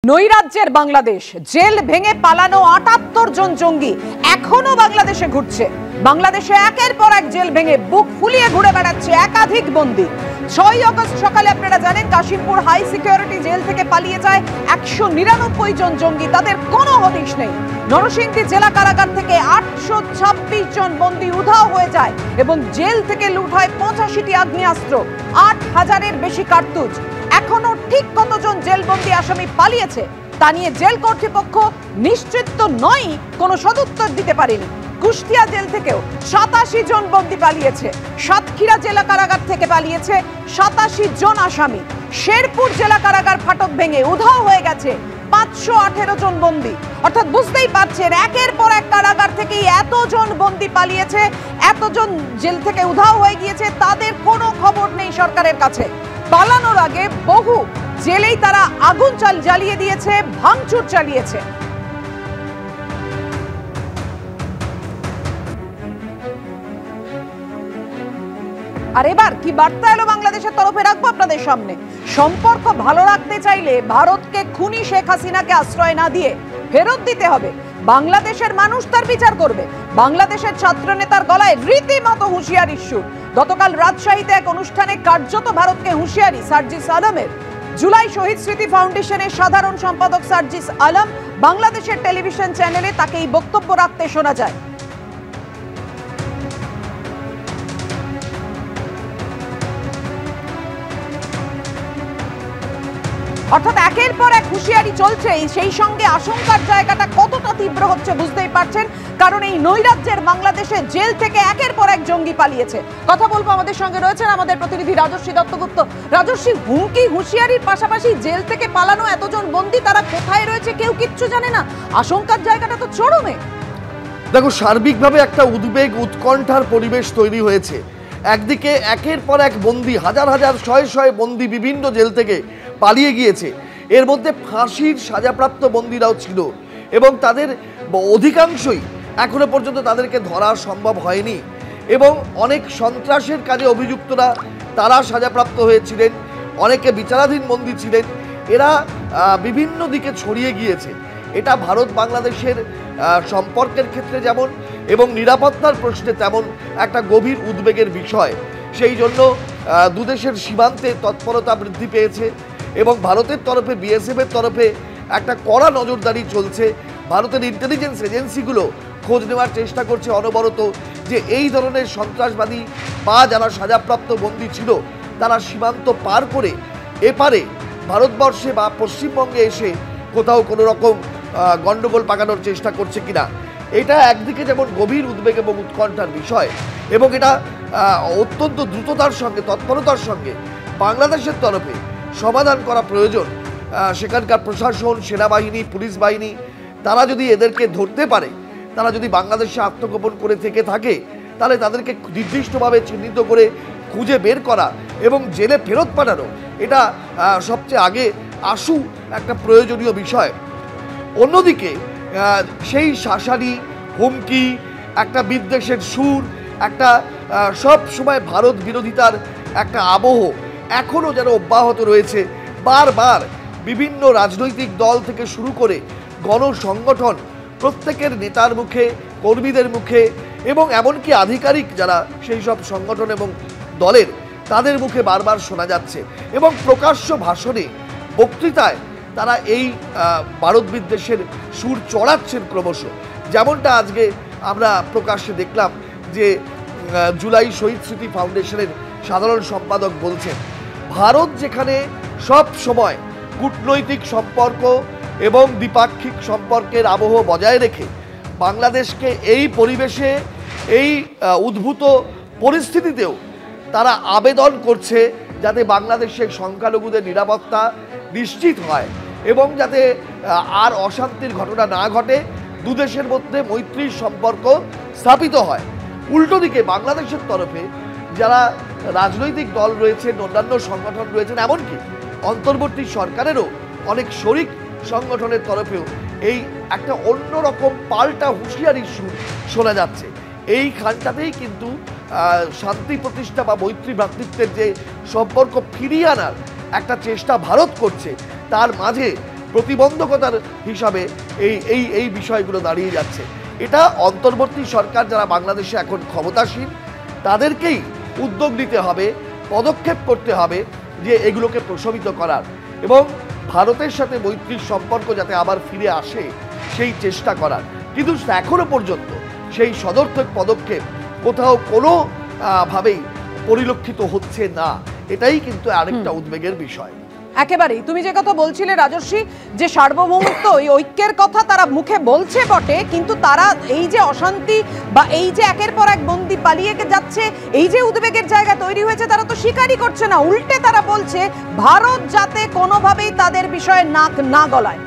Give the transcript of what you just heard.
নৈরাজ্যের Bangladesh, jail ভেঙে পালানো ৭৮ জন জঙ্গি এখনো বাংলাদেশে ঘুরছে। বাংলাদেশে একের পর এক জেল ভেঙে বুক ফুলিয়ে ঘুরে বেড়াচ্ছে একাধিক বন্দী। ৬ আগস্ট সকালে আপনারা জানেন কাশিমপুর হাই সিকিউরিটি জেল থেকে পালিয়ে যায় ১৯৯ জন জঙ্গি, তাদের কোনো হদিশ নেই। নরসিংদী জেলা কারাগার থেকে ৮২৬ জন বন্দী উধাও হয়ে যায় এবং জেল থেকে লুট হয় ৮৫টি আগ্নেয়াস্ত্র, ৮,০০০-এর বেশি কার্তুজ। এখনো ঠিক কতজন জেলবন্দী আসামি পালিয়েছে তা নিয়ে জেল কর্তৃপক্ষ নিশ্চিত তো নয়, কোনো সদুত্তর দিতে পারেনি। কুষ্টিয়া জেল থেকেও ৮৭ জন বন্দী পালিয়েছে। সাতক্ষীরা জেলা কারাগার থেকে পালিয়েছে ৮৭ জন আসামি। শেরপুর জেলা কারাগার ফাটক ভেঙে উধাও হয়ে গেছে ৫১৮ জন বন্দী। অর্থাৎ বুঝতেই পারছেন একের পর এক কারাগার থেকে এতজন বন্দী পালিয়েছে, এতজন জেল থেকে উধাও হয়ে গিয়েছে, তাদের কোনো খবর নেই সরকারের কাছে। পালানোর আগে বহু জেলেই তারা আগুন জ্বালিয়ে দিয়েছে, ভাঙচুর চালিয়েছে। আর এবার কি বার্তা এলো বাংলাদেশের তরফে রাখবো আপনাদের সামনে। সম্পর্ক ভালো রাখতে চাইলে ভারতকে খুনি শেখ হাসিনাকে আশ্রয় না দিয়ে ফেরত দিতে হবে। বাংলাদেশের মানুষ তার বিচার করবে। বাংলাদেশের ছাত্র নেতার গলায় রীতিমতো হুঁশিয়ারির সুর। গতকাল রাজশাহীতে এক অনুষ্ঠানে কার্যত ভারতকে হুঁশিয়ারি সার্জিস আলমের। জুলাই শহীদ স্মৃতি ফাউন্ডেশনের সাধারণ সম্পাদক সার্জিস আলম বাংলাদেশের টেলিভিশন চ্যানেলে তাকে এই বক্তব্য রাখতে শোনা যায়। অর্থাৎ একের পর এক হুঁশিয়ারি চলছে, সেই সঙ্গে আশঙ্কার জায়গাটা কতটা তীব্র হচ্ছে বুঝতেই পারছেন, কারণ এই নৈরাজ্যের বাংলাদেশে জেল থেকে একের পর এক জঙ্গি পালিয়েছে। কথা বলবো, আমাদের সঙ্গে রয়েছেন আমাদের প্রতিনিধি রাজশ্রী দত্তগুপ্ত। রাজশ্রী, হুমকি হুঁশিয়ারির পাশাপাশি জেল থেকে পালানো এতজন বন্দী, তারা কোথায় রয়েছে কেউ কিচ্ছু জানে না। আশঙ্কার জায়গাটা তো চরমে। দেখো, সার্বিকভাবে একটা উদ্বেগ উৎকণ্ঠার পরিবেশ তৈরি হয়েছে। একদিকে একের পর এক বন্দী, হাজার হাজার শয়ে শয়ে বন্দী বিভিন্ন জেল থেকে পালিয়ে গিয়েছে। এর মধ্যে ফাঁসির সাজাপ্রাপ্ত বন্দীরাও ছিল এবং তাদের অধিকাংশই এখনো পর্যন্ত তাদেরকে ধরা সম্ভব হয়নি এবং অনেক সন্ত্রাসের কাজে অভিযুক্তরা তারা সাজাপ্রাপ্ত হয়েছিলেন, অনেকে বিচারাধীন বন্দী ছিলেন। এরা বিভিন্ন দিকে ছড়িয়ে গিয়েছে। এটা ভারত বাংলাদেশের সম্পর্কের ক্ষেত্রে যেমন এবং নিরাপত্তার প্রশ্নে তেমন একটা গভীর উদ্বেগের বিষয়। সেই জন্য দুদেশের সীমান্তে তৎপরতা বৃদ্ধি পেয়েছে এবং ভারতের তরফে বিএসএফের তরফে একটা কড়া নজরদারি চলছে। ভারতের ইন্টেলিজেন্স এজেন্সিগুলো খোঁজ নেওয়ার চেষ্টা করছে অনবরত যে এই ধরনের সন্ত্রাসবাদী বা যারা সাজাপ্রাপ্ত বন্দী ছিল তারা সীমান্ত পার করে এপারে ভারতবর্ষে বা পশ্চিমবঙ্গে এসে কোথাও কোনো রকম গণ্ডগোল পাকানোর চেষ্টা করছে কিনা। এটা একদিকে যেমন গভীর উদ্বেগ এবং উৎকণ্ঠার বিষয় এবং এটা অত্যন্ত দ্রুততার সঙ্গে তৎপরতার সঙ্গে বাংলাদেশের তরফে সমাধান করা প্রয়োজন। সেখানকার প্রশাসন, সেনাবাহিনী, পুলিশ বাহিনী তারা যদি এদেরকে ধরতে পারে, তারা যদি বাংলাদেশে আত্মগোপন করে থেকে থাকে, তাহলে তাদেরকে নির্দিষ্টভাবে চিহ্নিত করে খুঁজে বের করা এবং জেলে ফেরত পাঠানো, এটা সবচেয়ে আগে আশু একটা প্রয়োজনীয় বিষয়। অন্যদিকে সেই শাসানি, হুমকি, একটা বিদ্বেষের সুর, একটা সব সময় ভারত বিরোধিতার একটা আবহ এখনও যেন অব্যাহত রয়েছে। বারবার বিভিন্ন রাজনৈতিক দল থেকে শুরু করে গণসংগঠন প্রত্যেকের নেতার মুখে, কর্মীদের মুখে এবং এমনকি আধিকারিক যারা সেই সব সংগঠন এবং দলের, তাদের মুখে বারবার শোনা যাচ্ছে এবং প্রকাশ্য ভাষণে, বক্তৃতায় তারা এই ভারত বিদ্বেষের সুর চড়াচ্ছেন ক্রমশ। যেমনটা আজকে আমরা প্রকাশ্যে দেখলাম যে জুলাই শহীদ স্মৃতি ফাউন্ডেশনের সাধারণ সম্পাদক বলছেন ভারত যেখানে সব সময় কূটনৈতিক সম্পর্ক এবং দ্বিপাক্ষিক সম্পর্কের আবহ বজায় রেখে বাংলাদেশকে এই পরিবেশে, এই উদ্ভূত পরিস্থিতিতেও তারা আবেদন করছে যাতে বাংলাদেশের সংখ্যালঘুদের নিরাপত্তা নিশ্চিত হয় এবং যাতে আর অশান্তির ঘটনা না ঘটে, দুদেশের মধ্যে মৈত্রীর সম্পর্ক স্থাপিত হয়। উল্টো দিকে বাংলাদেশের তরফে যারা রাজনৈতিক দল রয়েছেন, অন্যান্য সংগঠন রয়েছেন, এমনকি অন্তর্বর্তী সরকারেরও অনেক শরিক সংগঠনের তরফেও এই একটা অন্যরকম পাল্টা হুঁশিয়ারির সুর শোনা যাচ্ছে। এইখানটাতেই কিন্তু শান্তি প্রতিষ্ঠা বা মৈত্রী ভ্রাতৃত্বের যে সম্পর্ক ফিরিয়ে আনার একটা চেষ্টা ভারত করছে, তার মাঝে প্রতিবন্ধকতার হিসাবে এই বিষয়গুলো দাঁড়িয়ে যাচ্ছে। এটা অন্তর্বর্তী সরকার যারা বাংলাদেশে এখন ক্ষমতাসীন তাদেরকেই উদ্যোগ নিতে হবে, পদক্ষেপ করতে হবে যে এগুলোকে প্রশমিত করার এবং ভারতের সাথে মৈত্রীর সম্পর্ক যাতে আবার ফিরে আসে সেই চেষ্টা করার। কিন্তু এখনো পর্যন্ত সেই সদর্থক পদক্ষেপ কোথাও কোনো ভাবেই পরিলক্ষিত হচ্ছে না। এটাই কিন্তু আরেকটা উদ্বেগের বিষয়। একেবারেই তুমি যে কথা বলছিলে রাজস্বী, যে সার্বভৌমত্ব ঐক্যের কথা তারা মুখে বলছে বটে, কিন্তু তারা এই যে অশান্তি বা এই যে একের পর এক বন্দী পালিয়ে যাচ্ছে, এই যে উদ্বেগের জায়গা তৈরি হয়েছে, তারা তো স্বীকারই করছে না। উল্টে তারা বলছে ভারত যাতে কোনোভাবেই তাদের বিষয়ে নাক না গলায়।